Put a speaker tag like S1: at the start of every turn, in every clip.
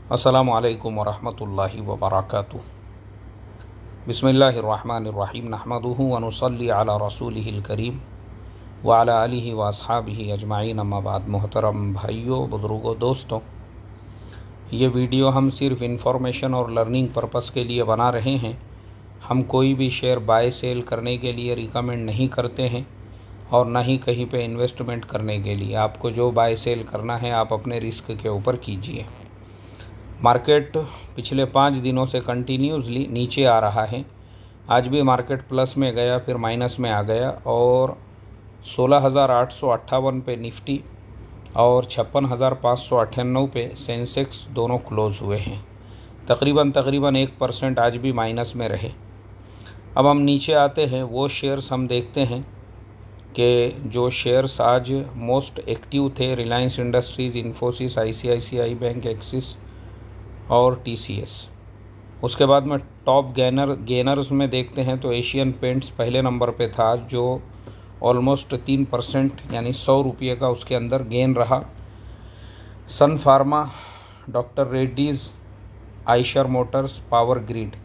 S1: अस्सलामु अलैकुम वरहमतुल्लाहि वबरकातुहू। बिस्मिल्लाहिर्रहमानिर्रहीम। नहमदुहु व नुसल्ली अला रसूलिहिल करीम व अला आलिहि व अस्हाबिहि अजमाइन। अम्मा बाद। मोहतरम भाइयों, बुज़ुर्गों, दोस्तों, ये वीडियो हम सिर्फ इंफॉर्मेशन और लर्निंग पर्पस के लिए बना रहे हैं। हम कोई भी शेयर बाय सेल करने के लिए रिकमेंड नहीं करते हैं और ना ही कहीं पे इन्वेस्टमेंट करने के लिए। आपको जो बाय सेल करना है आप अपने रिस्क के ऊपर कीजिए। मार्केट पिछले 5 दिनों से कंटिन्यूसली नीचे आ रहा है। आज भी मार्केट प्लस में गया, फिर माइनस में आ गया और 16,858 पे निफ्टी और 56,598 पे सेंसेक्स दोनों क्लोज़ हुए हैं। तकरीबन 1% आज भी माइनस में रहे। अब हम नीचे आते हैं, वो शेयर्स हम देखते हैं कि जो शेयर्स आज मोस्ट एक्टिव थे, Reliance industries, Infosys, ICICI bank, axis और TCS। उसके बाद में टॉप गेनर्स में देखते हैं तो एशियन पेंट्स पहले नंबर पे था, जो ऑलमोस्ट 3% यानी 100 रुपये का उसके अंदर गेन रहा। Sun Pharma, doctor Reddy's, Eicher Motors, Power Grid,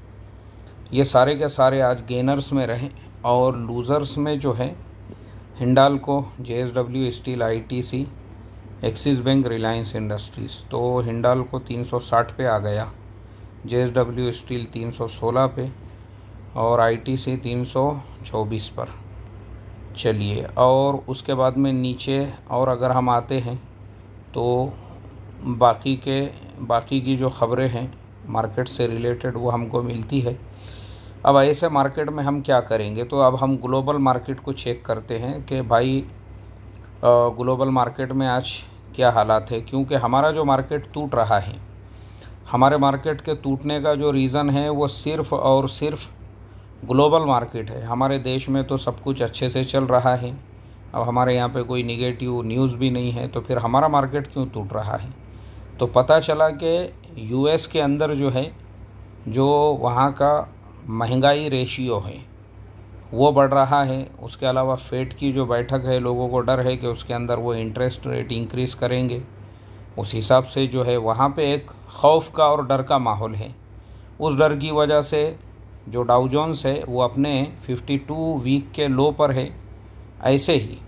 S1: ये सारे के सारे आज गेनर्स में रहे। और लूज़र्स में जो है Hindalco, JSW steel, ITC, axis bank, Reliance industries. तो हिंडाल्को 360 पे आ गया, JSW स्टील 316 पे और ITC 324 पर। चलिए, और उसके बाद में नीचे और अगर हम आते हैं तो बाकी की जो ख़बरें हैं मार्केट से रिलेटेड वो हमको मिलती है। अब ऐसे मार्केट में हम क्या करेंगे, तो अब हम ग्लोबल मार्केट को चेक करते हैं कि भाई ग्लोबल मार्केट में आज क्या हालात है। क्योंकि हमारा जो मार्केट टूट रहा है, हमारे मार्केट के टूटने का जो रीज़न है वो सिर्फ़ और सिर्फ ग्लोबल मार्केट है। हमारे देश में तो सब कुछ अच्छे से चल रहा है, अब हमारे यहाँ पे कोई निगेटिव न्यूज़ भी नहीं है, तो फिर हमारा मार्केट क्यों टूट रहा है। तो पता चला कि US के अंदर जो है, जो वहाँ का महंगाई रेशियो है वो बढ़ रहा है। उसके अलावा फेड की जो बैठक है, लोगों को डर है कि उसके अंदर वो इंटरेस्ट रेट इंक्रीज़ करेंगे। उस हिसाब से जो है वहाँ पे एक खौफ का और डर का माहौल है। उस डर की वजह से जो डाउ जोन्स है वो अपने 52 वीक के लो पर है ऐसे ही।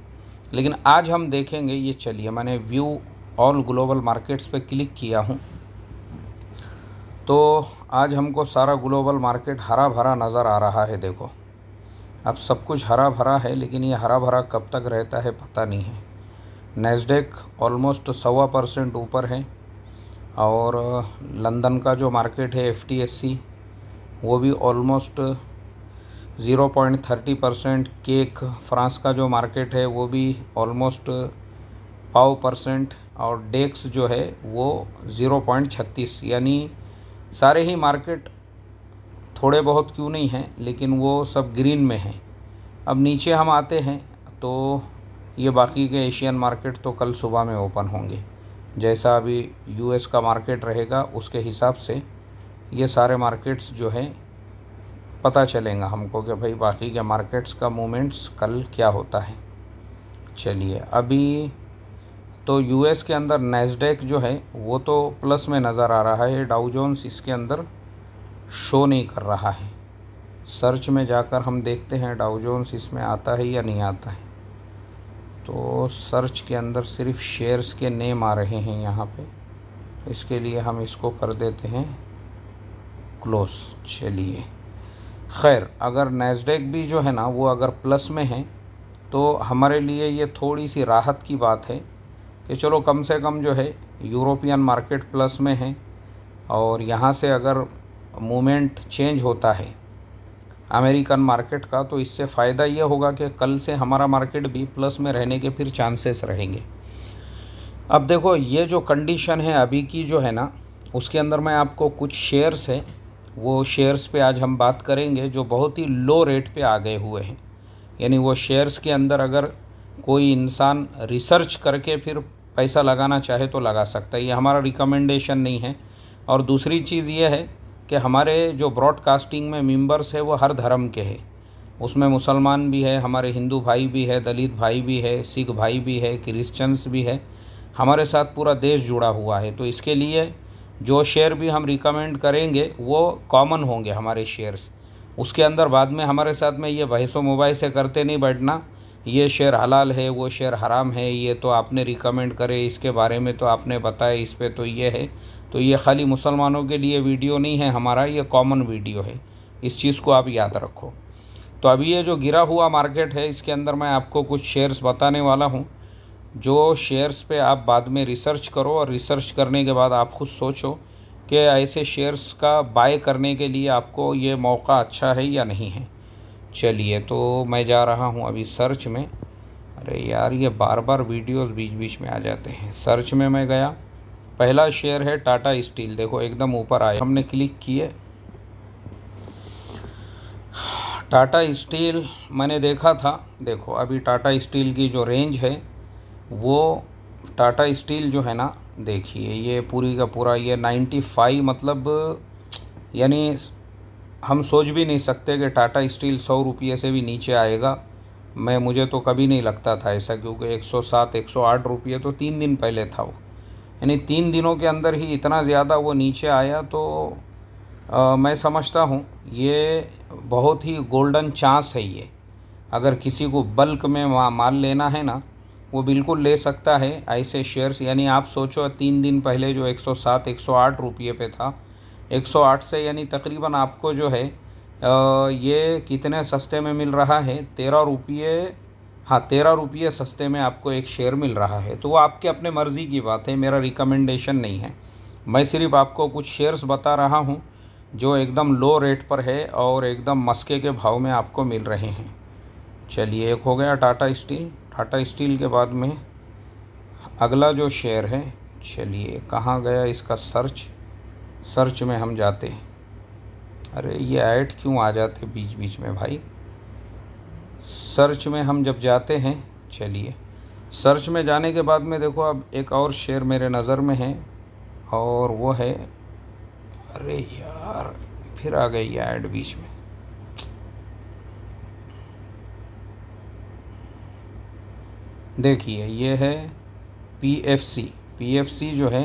S1: लेकिन आज हम देखेंगे, ये चलिए मैंने व्यू ऑल ग्लोबल मार्केट्स पे क्लिक किया हूँ, तो आज हमको सारा ग्लोबल मार्केट हरा भरा नज़र आ रहा है। देखो, अब सब कुछ हरा भरा है, लेकिन ये हरा भरा कब तक रहता है पता नहीं है। नैस्डैक ऑलमोस्ट 1.25% ऊपर है और लंदन का जो मार्केट है FTSE वो भी ऑलमोस्ट 0.30%। केक फ्रांस का जो मार्केट है वो भी ऑलमोस्ट 0.5% और डेक्स जो है वो 0.36। यानी सारे ही मार्केट थोड़े बहुत क्यों नहीं हैं, लेकिन वो सब ग्रीन में हैं। अब नीचे हम आते हैं तो ये बाकी के एशियन मार्केट तो कल सुबह में ओपन होंगे। जैसा अभी US का मार्केट रहेगा उसके हिसाब से ये सारे मार्केट्स जो हैं पता चलेगा हमको कि भाई बाकी के मार्केट्स का मूवमेंट्स कल क्या होता है। चलिए, अभी तो US के अंदर नैस्डैक जो है वो तो प्लस में नज़र आ रहा है। डाउ जोन्स इसके अंदर शो नहीं कर रहा है। सर्च में जाकर हम देखते हैं डाउ जोन्स इसमें आता है या नहीं आता है। तो सर्च के अंदर सिर्फ शेयर्स के नेम आ रहे हैं यहाँ पे, इसके लिए हम इसको कर देते हैं क्लोज। चलिए, खैर, अगर नैस्डैक भी जो है ना वो अगर प्लस में है तो हमारे लिए ये थोड़ी सी राहत की बात है कि चलो कम से कम जो है यूरोपियन मार्केट प्लस में है और यहाँ से अगर मूवमेंट चेंज होता है अमेरिकन मार्केट का तो इससे फ़ायदा ये होगा कि कल से हमारा मार्केट भी प्लस में रहने के फिर चांसेस रहेंगे। अब देखो, ये जो कंडीशन है अभी की जो है ना, उसके अंदर मैं आपको कुछ शेयर्स है वो शेयर्स पे आज हम बात करेंगे जो बहुत ही लो रेट पे आ गए हुए हैं। यानी वो शेयर्स के अंदर अगर कोई इंसान रिसर्च करके फिर पैसा लगाना चाहे तो लगा सकता है। ये हमारा रिकमेंडेशन नहीं है। और दूसरी चीज़ ये है कि हमारे जो ब्रॉडकास्टिंग में मेंबर्स है वो हर धर्म के हैं। उसमें मुसलमान भी है, हमारे हिंदू भाई भी है, दलित भाई भी है, सिख भाई भी है, क्रिश्चियंस भी है। हमारे साथ पूरा देश जुड़ा हुआ है। तो इसके लिए जो शेयर भी हम रिकमेंड करेंगे वो कॉमन होंगे हमारे शेयर्स। उसके अंदर बाद में हमारे साथ में ये बहसो मोबाइल से करते नहीं बैठना, ये शेयर हलाल है, वो शेयर हराम है, ये तो आपने रिकमेंड करे, इसके बारे में तो आपने बताया, इस पे तो ये है। तो ये खाली मुसलमानों के लिए वीडियो नहीं है हमारा, ये कॉमन वीडियो है। इस चीज़ को आप याद रखो। तो अभी ये जो गिरा हुआ मार्केट है, इसके अंदर मैं आपको कुछ शेयर्स बताने वाला हूँ, जो शेयर्स पे आप बाद में रिसर्च करो, और रिसर्च करने के बाद आप खुद सोचो कि ऐसे शेयर्स का बाय करने के लिए आपको ये मौका अच्छा है या नहीं है। चलिए, तो मैं जा रहा हूँ अभी सर्च में। अरे यार, ये बार बार वीडियोस बीच बीच में आ जाते हैं। सर्च में मैं गया, पहला शेयर है टाटा स्टील, देखो एकदम ऊपर आया, हमने क्लिक किए। टाटा स्टील मैंने देखा था, देखो अभी टाटा स्टील की जो रेंज है वो, टाटा स्टील जो है ना, देखिए ये पूरी का पूरा ये 95, मतलब यानी हम सोच भी नहीं सकते कि टाटा स्टील 100 रुपये से भी नीचे आएगा। मुझे तो कभी नहीं लगता था ऐसा, क्योंकि 107 108 रुपये तो 3 दिन पहले था वो, यानी 3 दिनों के अंदर ही इतना ज़्यादा वो नीचे आया। तो मैं समझता हूँ ये बहुत ही गोल्डन चांस है ये। अगर किसी को बल्क में माल लेना है ना, वो बिल्कुल ले सकता है ऐसे शेयर्स। यानी आप सोचो 3 दिन पहले जो 107 108 रुपये पे था, 108 से यानी तकरीबन आपको जो है ये कितने सस्ते में मिल रहा है, 13 रुपये, हाँ 13 रुपये सस्ते में आपको एक शेयर मिल रहा है। तो वो आपके अपने मर्ज़ी की बात है, मेरा रिकमेंडेशन नहीं है। मैं सिर्फ आपको कुछ शेयर्स बता रहा हूँ जो एकदम लो रेट पर है और एकदम मस्के के भाव में आपको मिल रहे हैं। चलिए, एक हो गया टाटा स्टील। टाटा स्टील के बाद में अगला जो शेयर है, चलिए कहाँ गया इसका सर्च में हम जाते हैं। अरे ये ऐड क्यों आ जाते बीच बीच में भाई। सर्च में हम जब जाते हैं, चलिए सर्च में जाने के बाद में देखो अब एक और शेयर मेरे नज़र में है, और वो है, अरे यार फिर आ गई ऐड बीच में। देखिए ये है पीएफसी जो है,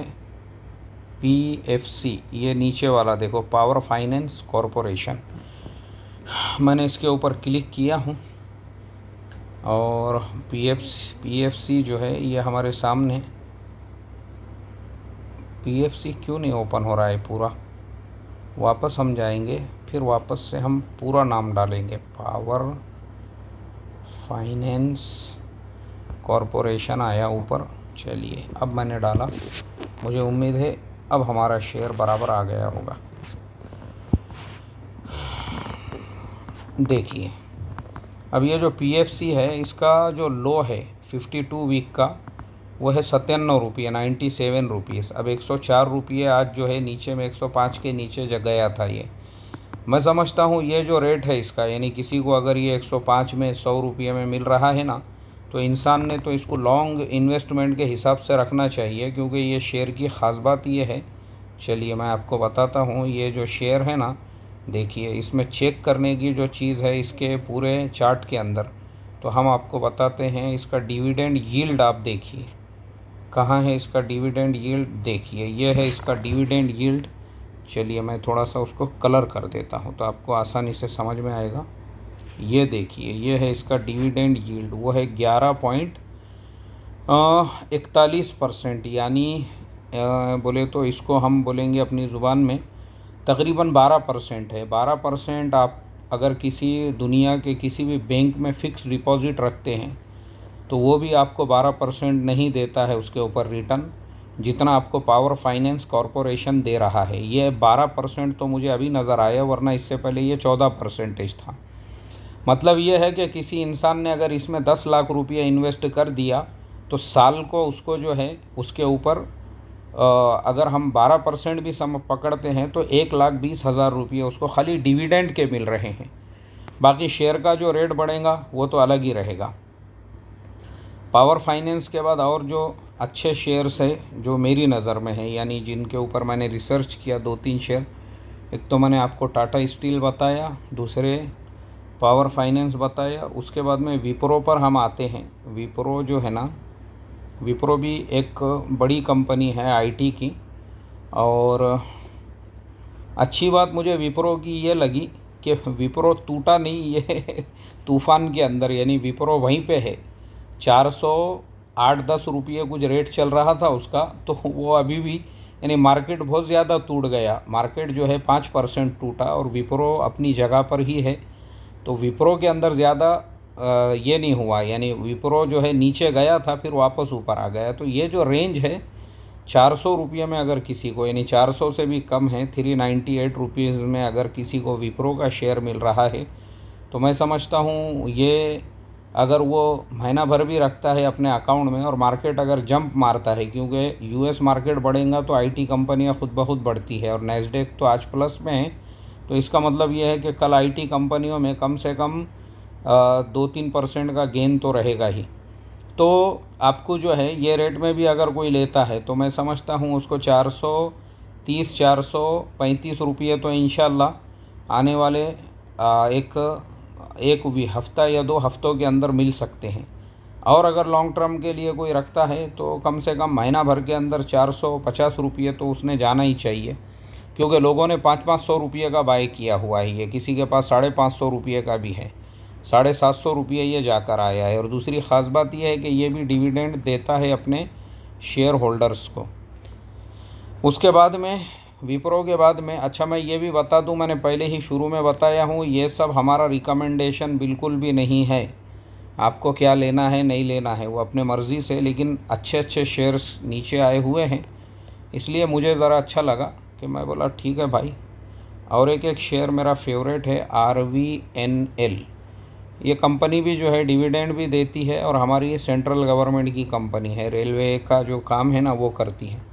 S1: पीएफसी ये नीचे वाला देखो, पावर फाइनेंस कॉरपोरेशन। मैंने इसके ऊपर क्लिक किया हूँ और पीएफसी जो है ये हमारे सामने। पीएफसी क्यों नहीं ओपन हो रहा है पूरा, वापस हम जाएंगे, फिर वापस से हम पूरा नाम डालेंगे, पावर फाइनेंस कॉरपोरेशन आया ऊपर। चलिए अब मैंने डाला, मुझे उम्मीद है अब हमारा शेयर बराबर आ गया होगा। देखिए अब ये जो पीएफसी है, इसका जो लो है 52 वीक का, वो है 97 रुपये, 97 रुपीज़। अब 104 रुपये आज जो है नीचे में 105 के नीचे गया था ये। मैं समझता हूँ ये जो रेट है इसका, यानी किसी को अगर ये 105 में 100 रुपये में मिल रहा है ना, तो इंसान ने तो इसको लॉन्ग इन्वेस्टमेंट के हिसाब से रखना चाहिए, क्योंकि ये शेयर की ख़ास बात ये है। चलिए मैं आपको बताता हूँ, ये जो शेयर है ना, देखिए इसमें चेक करने की जो चीज़ है इसके पूरे चार्ट के अंदर, तो हम आपको बताते हैं इसका डिविडेंड यील्ड। आप देखिए कहाँ है इसका डिविडेंड यील्ड, देखिए ये है इसका डिविडेंड यील्ड। चलिए मैं थोड़ा सा उसको कलर कर देता हूँ तो आपको आसानी से समझ में आएगा। ये देखिए ये है इसका डिविडेंड यील्ड, वो है 11.41%, यानी बोले तो इसको हम बोलेंगे अपनी ज़ुबान में तकरीबन 12% है। 12% आप अगर किसी दुनिया के किसी भी बैंक में फ़िक्स डिपॉज़िट रखते हैं तो वो भी आपको 12% नहीं देता है उसके ऊपर रिटर्न, जितना आपको पावर फाइनेंस कॉरपोरेशन दे रहा है। ये 12% तो मुझे अभी नज़र आया, वरना इससे पहले ये 14% था। मतलब ये है कि किसी इंसान ने अगर इसमें 10 लाख रुपये इन्वेस्ट कर दिया तो साल को उसको जो है उसके ऊपर अगर हम 12% भी सम पकड़ते हैं तो 1,20,000 रुपये उसको खाली डिविडेंड के मिल रहे हैं। बाकी शेयर का जो रेट बढ़ेगा वो तो अलग ही रहेगा। पावर फाइनेंस के बाद और जो अच्छे शेयर्स है जो मेरी नज़र में है, यानी जिनके ऊपर मैंने रिसर्च किया 2-3 शेयर, एक तो मैंने आपको टाटा स्टील बताया, दूसरे पावर फाइनेंस बताया, उसके बाद में विप्रो पर हम आते हैं। विप्रो जो है ना, विप्रो भी एक बड़ी कंपनी है आईटी की, और अच्छी बात मुझे विप्रो की ये लगी कि विप्रो टूटा नहीं, ये तूफ़ान के अंदर, यानी विप्रो वहीं पे है। 408-10 रुपये कुछ रेट चल रहा था उसका, तो वो अभी भी, यानी मार्केट बहुत ज़्यादा टूट गया। मार्केट जो है 5% टूटा और विप्रो अपनी जगह पर ही है। तो विप्रो के अंदर ज़्यादा ये नहीं हुआ, यानी विप्रो जो है नीचे गया था फिर वापस ऊपर आ गया। तो ये जो रेंज है 400 रुपये में अगर किसी को, यानी 400 से भी कम है, 398 रुपीज़ में अगर किसी को विप्रो का शेयर मिल रहा है, तो मैं समझता हूँ ये अगर वो महीना भर भी रखता है अपने अकाउंट में और मार्केट अगर जंप मारता है, क्योंकि यूएस मार्केट बढ़ेगा तो आईटी कंपनियां खुद ब खुद बढ़ती है और नैस्डैक तो आज प्लस में है, तो इसका मतलब ये है कि कल आईटी कंपनियों में कम से कम 2-3% का गेन तो रहेगा ही। तो आपको जो है ये रेट में भी अगर कोई लेता है तो मैं समझता हूँ उसको 430-435 रुपये तो इंशाल्लाह आने वाले एक भी हफ़्ता या 2 हफ़्तों के अंदर मिल सकते हैं। और अगर लॉन्ग टर्म के लिए कोई रखता है तो कम से कम महीना भर के अंदर 450 रुपये तो उसने जाना ही चाहिए, क्योंकि लोगों ने 500-500 रुपये का बाय किया हुआ है। ये किसी के पास 550 रुपये का भी है, 750 रुपये ये जाकर आया है। और दूसरी ख़ास बात यह है कि ये भी डिविडेंड देता है अपने शेयर होल्डर्स को। उसके बाद में विप्रो के बाद में, अच्छा मैं ये भी बता दूं, मैंने पहले ही शुरू में बताया हूँ, ये सब हमारा रिकमेंडेशन बिल्कुल भी नहीं है। आपको क्या लेना है नहीं लेना है वो अपने मर्ज़ी से, लेकिन अच्छे अच्छे शेयर्स नीचे आए हुए हैं, इसलिए मुझे ज़रा अच्छा लगा कि मैं बोला ठीक है भाई। और एक शेयर मेरा फेवरेट है RVNL। ये कंपनी भी जो है डिविडेंड भी देती है और हमारी सेंट्रल गवर्नमेंट की कंपनी है, रेलवे का जो काम है ना वो करती है।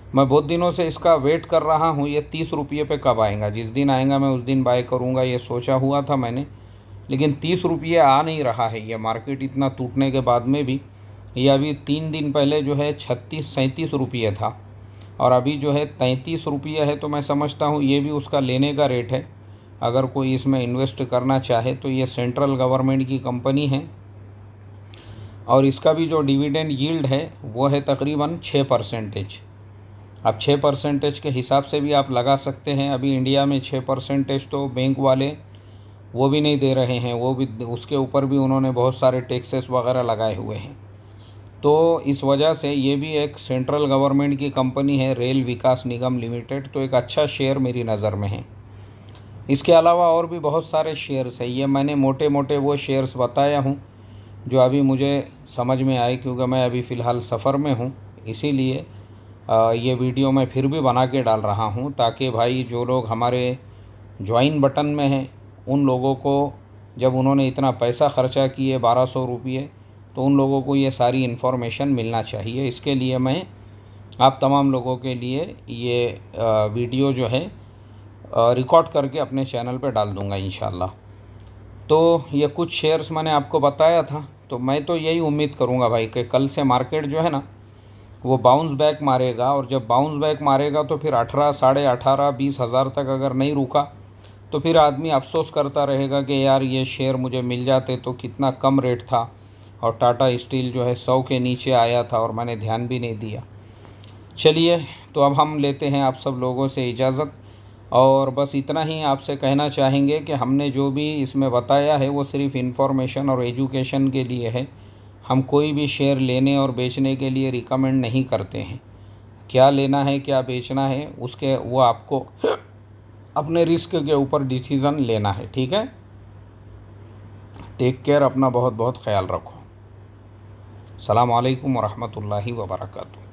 S1: मैं बहुत दिनों से इसका वेट कर रहा हूँ, ये 30 रुपये पे कब आएगा। जिस दिन आएगा मैं उस दिन बाय करूँगा, ये सोचा हुआ था मैंने, लेकिन 30 रुपये आ नहीं रहा है। ये मार्केट इतना टूटने के बाद में भी, ये अभी 3 दिन पहले जो है 36-37 रुपये था और अभी जो है 33 रुपये है। तो मैं समझता हूँ ये भी उसका लेने का रेट है। अगर कोई इसमें इन्वेस्ट करना चाहे तो ये सेंट्रल गवर्नमेंट की कंपनी है और इसका भी जो डिविडेंड यील्ड है वो है तकरीबन 6%। अब 6% के हिसाब से भी आप लगा सकते हैं। अभी इंडिया में 6% तो बैंक वाले वो भी नहीं दे रहे हैं, वो भी उसके ऊपर भी उन्होंने बहुत सारे टैक्सेस वगैरह लगाए हुए हैं। तो इस वजह से ये भी एक सेंट्रल गवर्नमेंट की कंपनी है, रेल विकास निगम लिमिटेड, तो एक अच्छा शेयर मेरी नज़र में है। इसके अलावा और भी बहुत सारे शेयर्स हैं। ये मैंने मोटे मोटे वो शेयर्स बताया हूँ जो अभी मुझे समझ में आए, क्योंकि मैं अभी फ़िलहाल सफ़र में हूँ, इसीलिए ये वीडियो मैं फिर भी बना के डाल रहा हूँ, ताकि भाई जो लोग हमारे ज्वाइन बटन में हैं उन लोगों को, जब उन्होंने इतना पैसा ख़र्चा किए 1200 रुपये, तो उन लोगों को ये सारी इन्फॉर्मेशन मिलना चाहिए। इसके लिए मैं आप तमाम लोगों के लिए ये वीडियो जो है रिकॉर्ड करके अपने चैनल पे डाल दूंगा इंशाल्लाह। तो ये कुछ शेयर्स मैंने आपको बताया था, तो मैं तो यही उम्मीद करूंगा भाई कि कल से मार्केट जो है ना वो बाउंस बैक मारेगा, और जब बाउंस बैक मारेगा तो फिर 18, 18.5, 20 हज़ार तक अगर नहीं रुका तो फिर आदमी अफसोस करता रहेगा कि यार ये शेयर मुझे मिल जाते तो कितना कम रेट था, और टाटा स्टील जो है 100 के नीचे आया था और मैंने ध्यान भी नहीं दिया। चलिए, तो अब हम लेते हैं आप सब लोगों से इजाज़त, और बस इतना ही आपसे कहना चाहेंगे कि हमने जो भी इसमें बताया है वो सिर्फ़ इन्फॉर्मेशन और एजुकेशन के लिए है। हम कोई भी शेयर लेने और बेचने के लिए रिकमेंड नहीं करते हैं। क्या लेना है क्या बेचना है उसके वो आपको अपने रिस्क के ऊपर डिसीज़न लेना है, ठीक है। टेक केयर, अपना बहुत बहुत ख्याल रखो। अस्सलाम वालेकुम वरहमतुल्लाहि वबरकातुहू।